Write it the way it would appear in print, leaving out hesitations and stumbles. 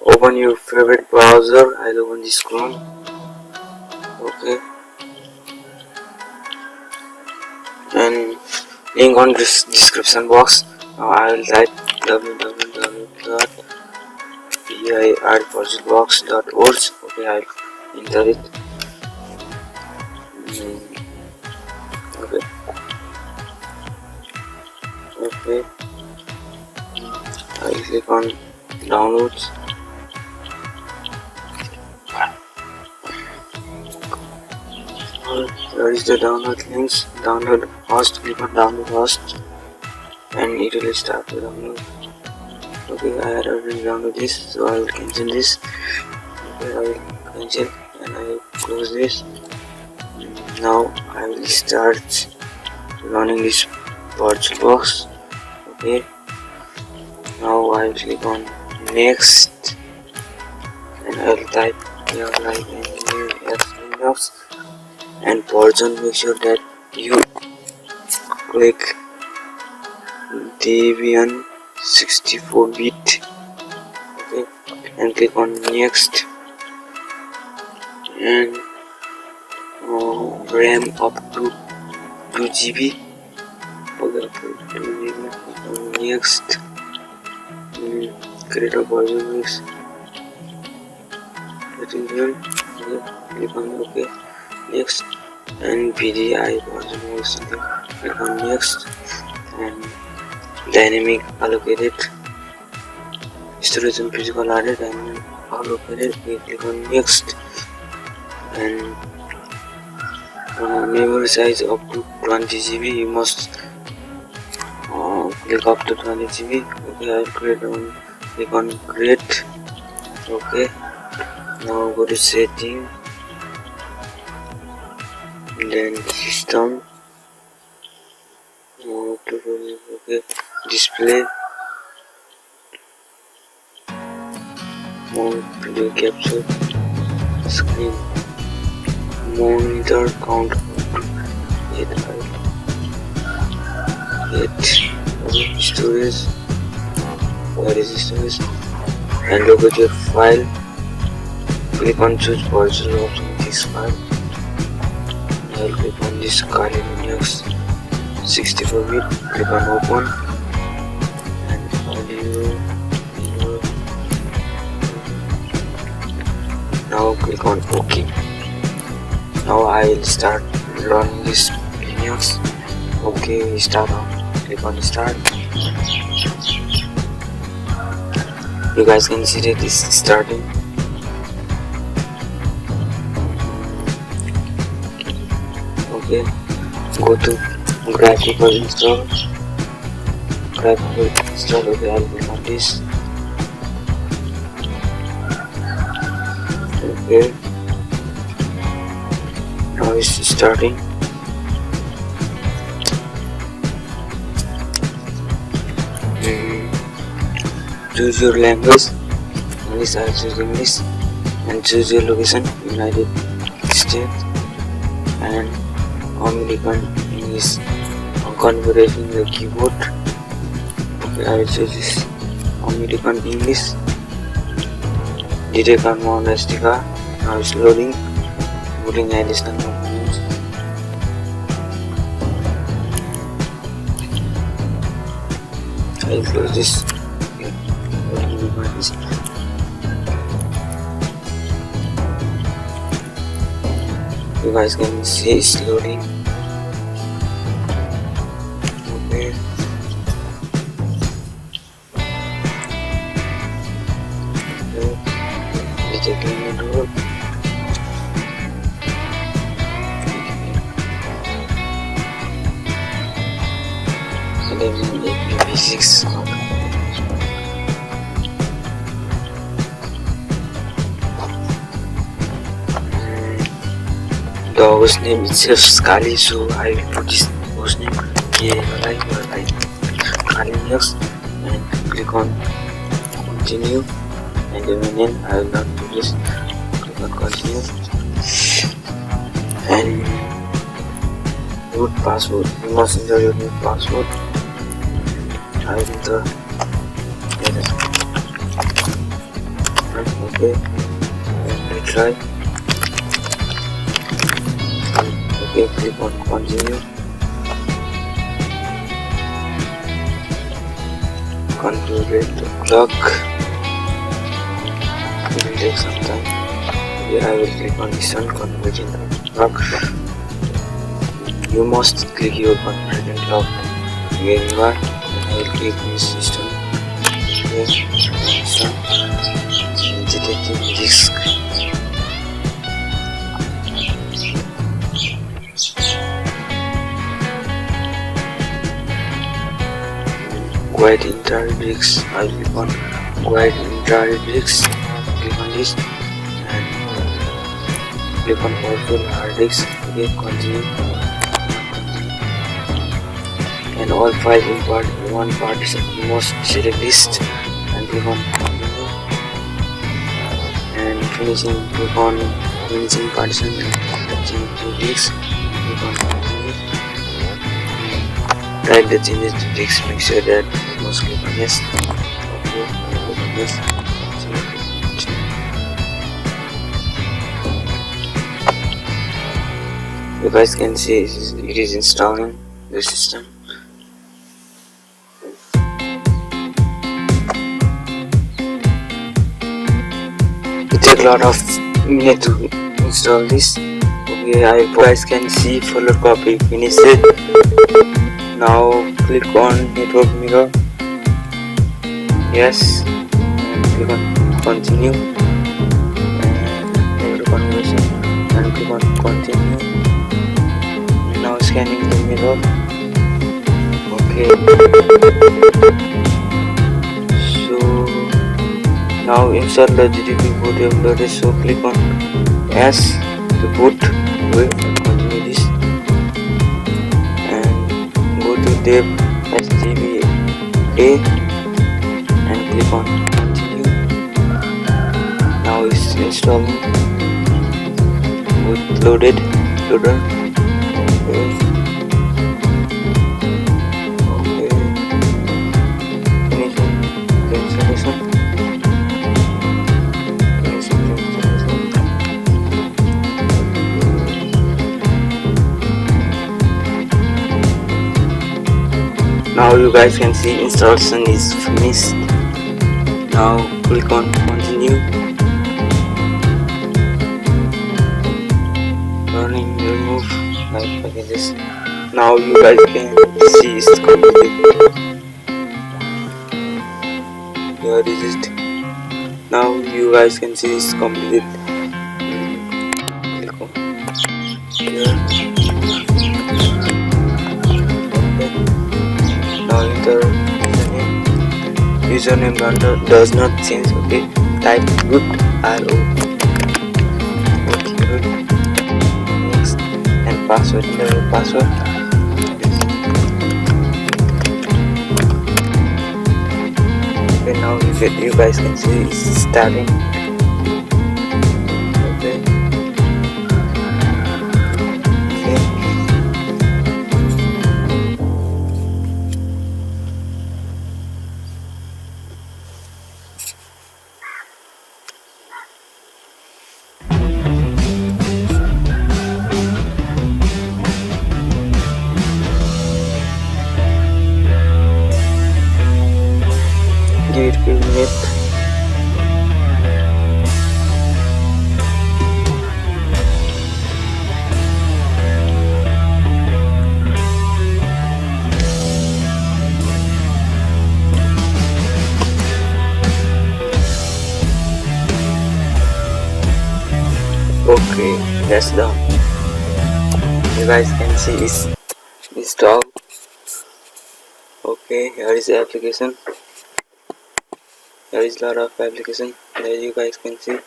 open your favorite browser. I'll open this Chrome. Okay, and link on this description box. Now I will type www.virtualbox.org. Okay, I'll enter it. Okay, I'll click on downloads. Where is the download links? Download host. Click on download host and it will start to download. Okay, I had already downloaded this, so I will cancel this. Okay, I will cancel and I will close this. Now I will start running this VirtualBox. Okay, now I will click on next and I will type here like Linux and version. Make sure that you click Debian 64-bit. Okay, and click on next and RAM up to 2 GB. Okay, 2 GB. Next, create a version mix. Okay, click on OK. Next, and VDI version mix. Click on next and dynamic allocated storage and physical hard drive dynamic allocated. We click on next and memory size up to 20 GB. You must click up to 20 GB. Okay, I'll create one. Click on create. Okay, now go to setting, then system. Okay, display, video capture, screen, monitor count up to 8. Storage, where is the storage, and locate your file. Click on choose version of this file. I'll click on this Kali Linux 64-bit. Click on open and audio. Now click on OK. Now I will start running this Linux. Okay, start on. Click on start. You guys can see that this is starting. Okay, go to graphical install. Okay, I'll click on this. Okay, now it's starting. Choose your language. English, I choose English, and choose your location, United States and American English. I'm configuring the keyboard. Okay, I will choose this American English. Detect on Mount Astica. Now it's loading. Putting additional documents. I will close this. You guys can see it's loading. Okay. Detecting the door. And then IPv6. The host name itself Kali, so I will put this host name here like Kali Linux and click on continue, and the name I will not do this. Click on continue and root password. You must enter your root password. I will enter and Okay, and retry. Okay, click on continue. Configure the clock. It will take some time. Here I will click on this one, configuring the clock. You must click your configuring clock where you are. Then I will click this system. Here, this one. Digitating disk. Quiet entire bricks. I will click on quiet entire bricks. Click on this and click on powerful hard disk. Okay, continue. And all files in one partition. You must select list and click on continue. And click on finishing partition and change to disks. Click on continue. Type the changes to disks. Make sure that you must click on yes. Okay, click on yes. You guys can see it is installing the system. It takes a lot of minutes to install this. Okay, I hope you guys can see folder copy finished. Now click on network mirror. Yes, and click on continue. And configuration and click on continue. Now scanning the mirror. Okay, so now install the GDB boot emulator. So click on S to boot. Wait, continue this and go to Debian-based and click on continue. Now it's installing. Boot loader. Okay. Finishing the installation. Now you guys can see installation is finished. Now click on continue. Running remove like this. Now you guys can see it's completed. Here is it. Now you guys can see it's completed. Click on here. Now enter username does not change. Okay, type root RO. Okay, root. Next, and password. Enter your password. Okay, now you guys can see it's starting. Okay. Give it a few minutes. Okay, that's done. You guys can see it's installed. Okay, here is the application. There is a lot of application that you guys can see.